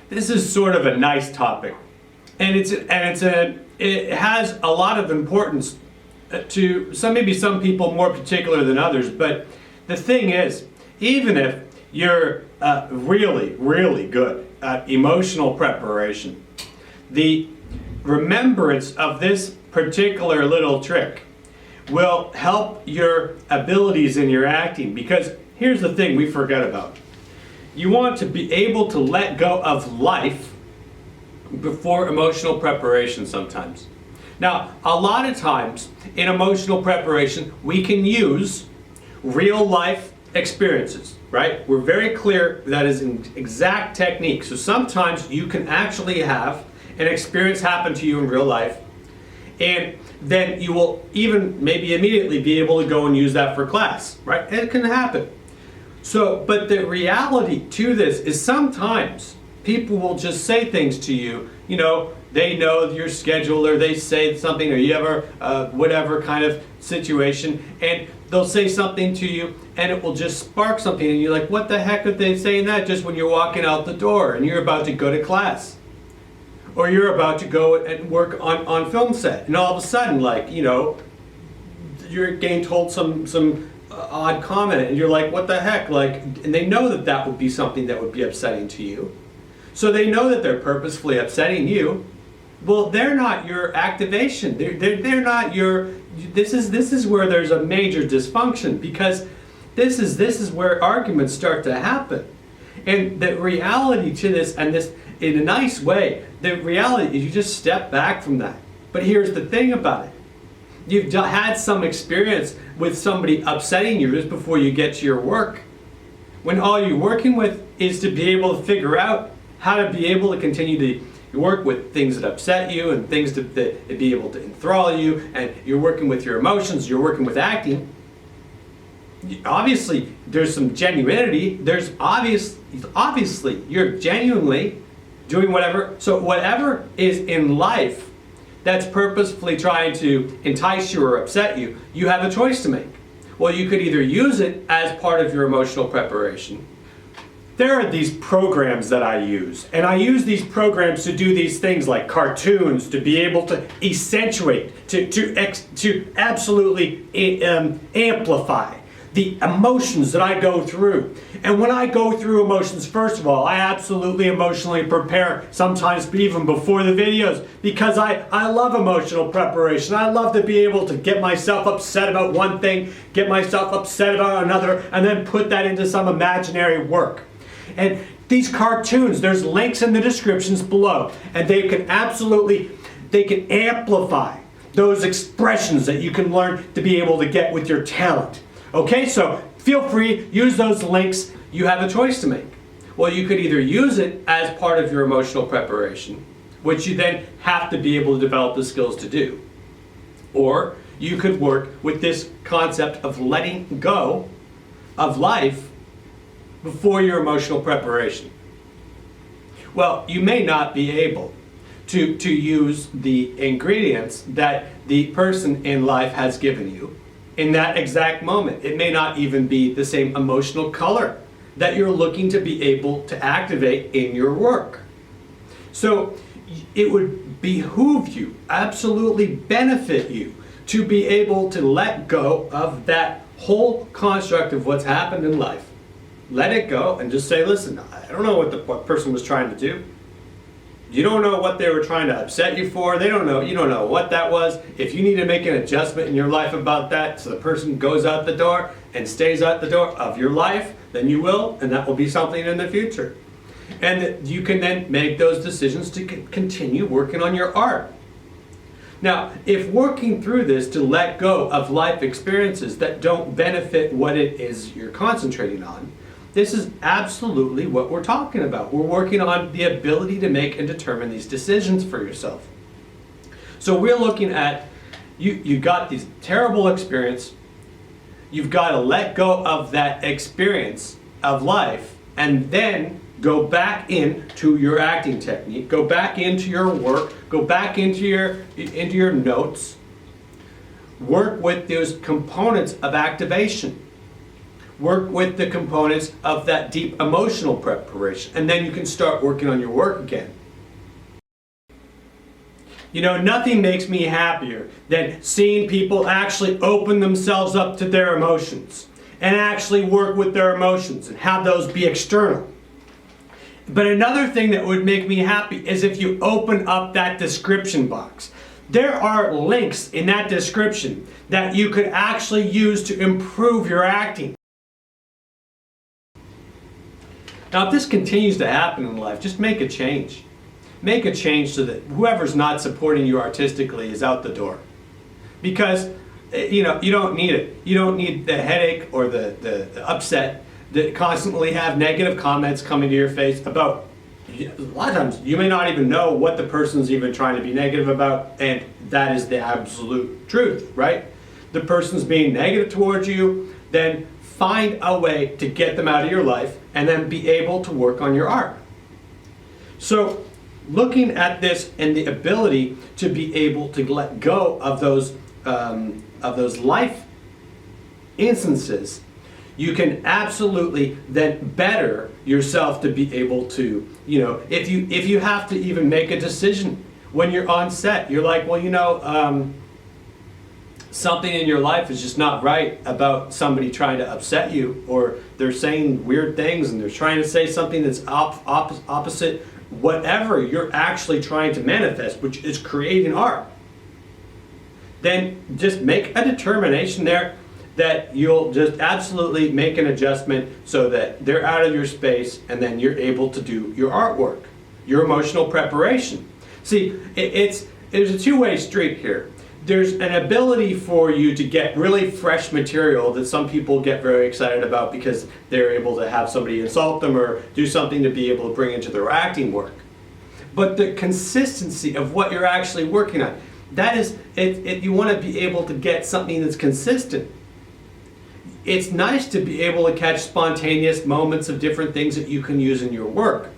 this is sort of a nice topic, and it has a lot of importance to maybe some people more particular than others. But the thing is, even if you're really, really good at emotional preparation, the remembrance of this particular little trick will help your abilities in your acting. Because here's the thing we forget about. You want to be able to let go of life before emotional preparation sometimes. Now, a lot of times in emotional preparation, we can use real life experiences, right? We're very clear that is an exact technique. So sometimes you can actually have an experience happen to you in real life, and then you will even maybe immediately be able to go and use that for class, right? It can happen. So, but the reality to this is sometimes people will just say things to you, you know, they know your schedule, or they say something, or you ever, whatever kind of situation, and they'll say something to you, and it will just spark something, and you're like, what the heck are they saying that just when you're walking out the door, and you're about to go to class? Or you're about to go and work on film set, and all of a sudden, like, you know, you're getting told some odd comment, and you're like, what the heck? Like, and they know that that would be something that would be upsetting to you. So they know that they're purposefully upsetting you. Well, they're not your activation. They're not your. This is where there's a major dysfunction, because this is where arguments start to happen. And the reality to this, and this in a nice way, the reality is you just step back from that. But here's the thing about it. You've had some experience with somebody upsetting you just before you get to your work, when all you're working with is to be able to figure out how to be able to continue to work with things that upset you and things that be able to enthrall you, and you're working with your emotions, you're working with acting. Obviously, there's some genuinity. There's obviously, you're genuinely doing whatever. So whatever is in life that's purposefully trying to entice you or upset you, you have a choice to make. Well, you could either use it as part of your emotional preparation. There are these programs that I use, and I use these programs to do these things like cartoons, to be able to accentuate, to absolutely amplify the emotions that I go through. And when I go through emotions, first of all, I absolutely emotionally prepare, sometimes even before the videos, because I love emotional preparation. I love to be able to get myself upset about one thing, get myself upset about another, and then put that into some imaginary work. And these cartoons, there's links in the descriptions below, and they can amplify those expressions that you can learn to be able to get with your talent. Okay, so feel free, use those links. You have a choice to make. Well, you could either use it as part of your emotional preparation, which you then have to be able to develop the skills to do. Or you could work with this concept of letting go of life before your emotional preparation. Well, you may not be able to use the ingredients that the person in life has given you in that exact moment. It may not even be the same emotional color that you're looking to be able to activate in your work. So it would behoove you, absolutely benefit you, to be able to let go of that whole construct of what's happened in life. Let it go and just say, listen, I don't know what the person was trying to do. You don't know what they were trying to upset you for. You don't know what that was. If you need to make an adjustment in your life about that, so the person goes out the door and stays out the door of your life, then you will, and that will be something in the future. And you can then make those decisions to continue working on your art. Now, if working through this to let go of life experiences that don't benefit what it is you're concentrating on, this is absolutely what we're talking about. We're working on the ability to make and determine these decisions for yourself. So we're looking at, you got these terrible experience, you've got to let go of that experience of life, and then go back into your acting technique, go back into your work, go back into your notes, work with those components of activation. work with the components of that deep emotional preparation, and then you can start working on your work again. You know, nothing makes me happier than seeing people actually open themselves up to their emotions and actually work with their emotions and have those be external. But another thing that would make me happy is if you open up that description box. There are links in that description that you could actually use to improve your acting. Now, if this continues to happen in life, just make a change. Make a change so that whoever's not supporting you artistically is out the door. Because, you know, you don't need it. You don't need the headache or the upset that constantly have negative comments coming to your face about, a lot of times you may not even know what the person's even trying to be negative about, and that is the absolute truth, right? The person's being negative towards you, then find a way to get them out of your life and then be able to work on your art. So looking at this and the ability to be able to let go of those life instances, you can absolutely then better yourself to be able to, you know, if you have to even make a decision when you're on set, you're like, well, you know, something in your life is just not right about somebody trying to upset you, or they're saying weird things and they're trying to say something that's opposite whatever you're actually trying to manifest, which is creating art. Then just make a determination there that you'll just absolutely make an adjustment so that they're out of your space, and then you're able to do your artwork, your emotional preparation. See, there's a two-way street here. There's an ability for you to get really fresh material that some people get very excited about because they're able to have somebody insult them or do something to be able to bring into their acting work. But the consistency of what you're actually working on, that is, you want to be able to get something that's consistent. It's nice to be able to catch spontaneous moments of different things that you can use in your work.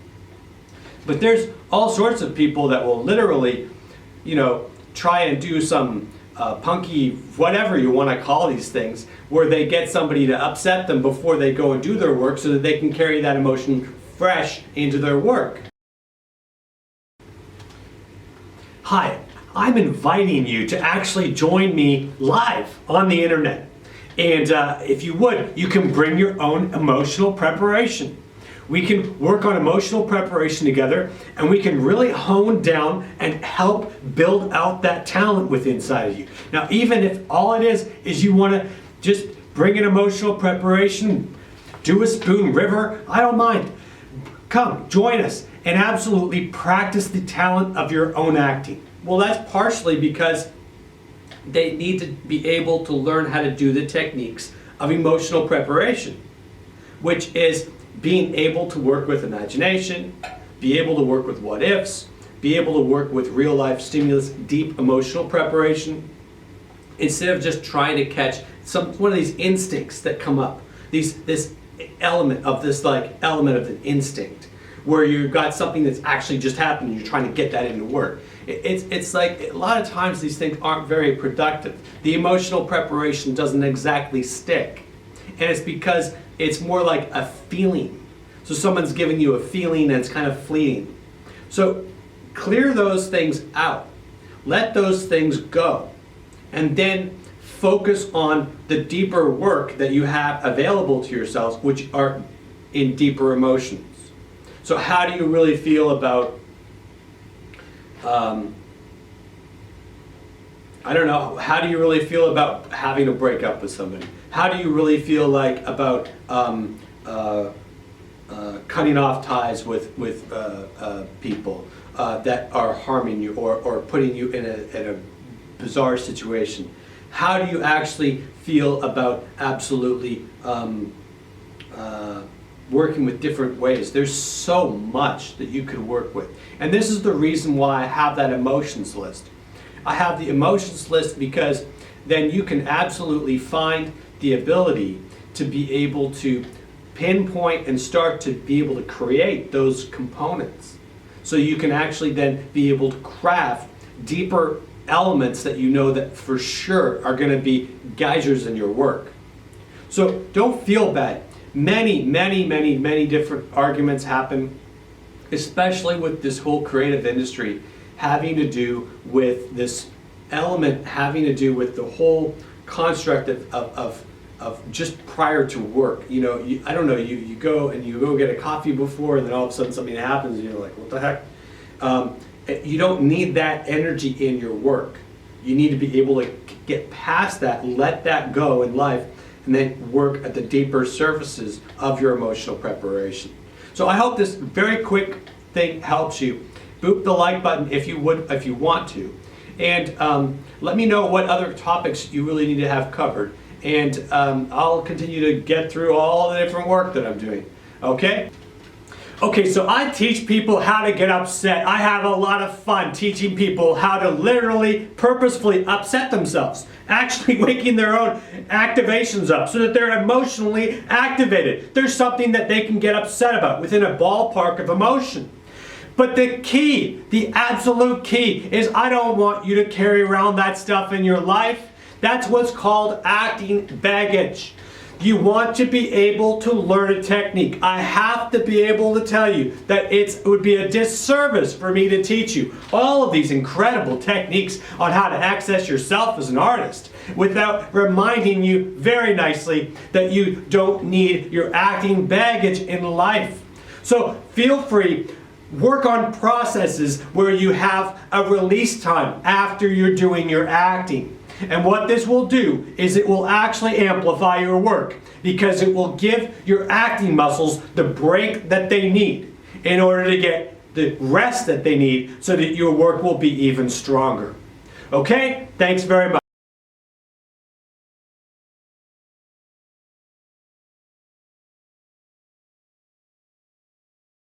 But there's all sorts of people that will literally, you know, try and do some punky, whatever you want to call these things, where they get somebody to upset them before they go and do their work so that they can carry that emotion fresh into their work. Hi, I'm inviting you to actually join me live on the internet. And if you would, you can bring your own emotional preparation. We can work on emotional preparation together, and we can really hone down and help build out that talent within inside of you. Now, even if all it is you want to just bring an emotional preparation, do a spoon river, I don't mind. Come, join us, and absolutely practice the talent of your own acting. Well, that's partially because they need to be able to learn how to do the techniques of emotional preparation, which is being able to work with imagination, be able to work with what ifs, be able to work with real life stimulus, deep emotional preparation, instead of just trying to catch one of these instincts that come up, this element of an instinct, where you've got something that's actually just happened and you're trying to get that into work. It's like a lot of times these things aren't very productive. The emotional preparation doesn't exactly stick. And it's because it's more like a feeling. So someone's giving you a feeling that's kind of fleeting. So clear those things out. Let those things go. And then focus on the deeper work that you have available to yourselves, which are in deeper emotions. So how do you really feel about, I don't know, how do you really feel about having to break up with somebody? How do you really feel like about cutting off ties with people that are harming you or putting you in a bizarre situation? How do you actually feel about absolutely working with different ways? There's so much that you could work with. And this is the reason why I have that emotions list. I have the emotions list because then you can absolutely find the ability to be able to pinpoint and start to be able to create those components. So you can actually then be able to craft deeper elements that you know that for sure are going to be geysers in your work. So don't feel bad. Many different arguments happen, especially with this whole creative industry, having to do with this element, having to do with the whole construct of just prior to work. You know, I don't know, you go get a coffee before, and then all of a sudden something happens, and you're like, what the heck? You don't need that energy in your work. You need to be able to get past that, let that go in life, and then work at the deeper surfaces of your emotional preparation. So I hope this very quick thing helps you. Boop the like button if you want to. And let me know what other topics you really need to have covered. And I'll continue to get through all the different work that I'm doing. Okay? Okay, so I teach people how to get upset. I have a lot of fun teaching people how to literally, purposefully upset themselves. Actually waking their own activations up so that they're emotionally activated. There's something that they can get upset about within a ballpark of emotion. But the key, the absolute key, is I don't want you to carry around that stuff in your life. That's what's called acting baggage. You want to be able to learn a technique. I have to be able to tell you that it would be a disservice for me to teach you all of these incredible techniques on how to access yourself as an artist without reminding you very nicely that you don't need your acting baggage in life. So feel free. Work on processes where you have a release time after you're doing your acting. And what this will do is it will actually amplify your work because it will give your acting muscles the break that they need in order to get the rest that they need so that your work will be even stronger. Okay? Thanks very much.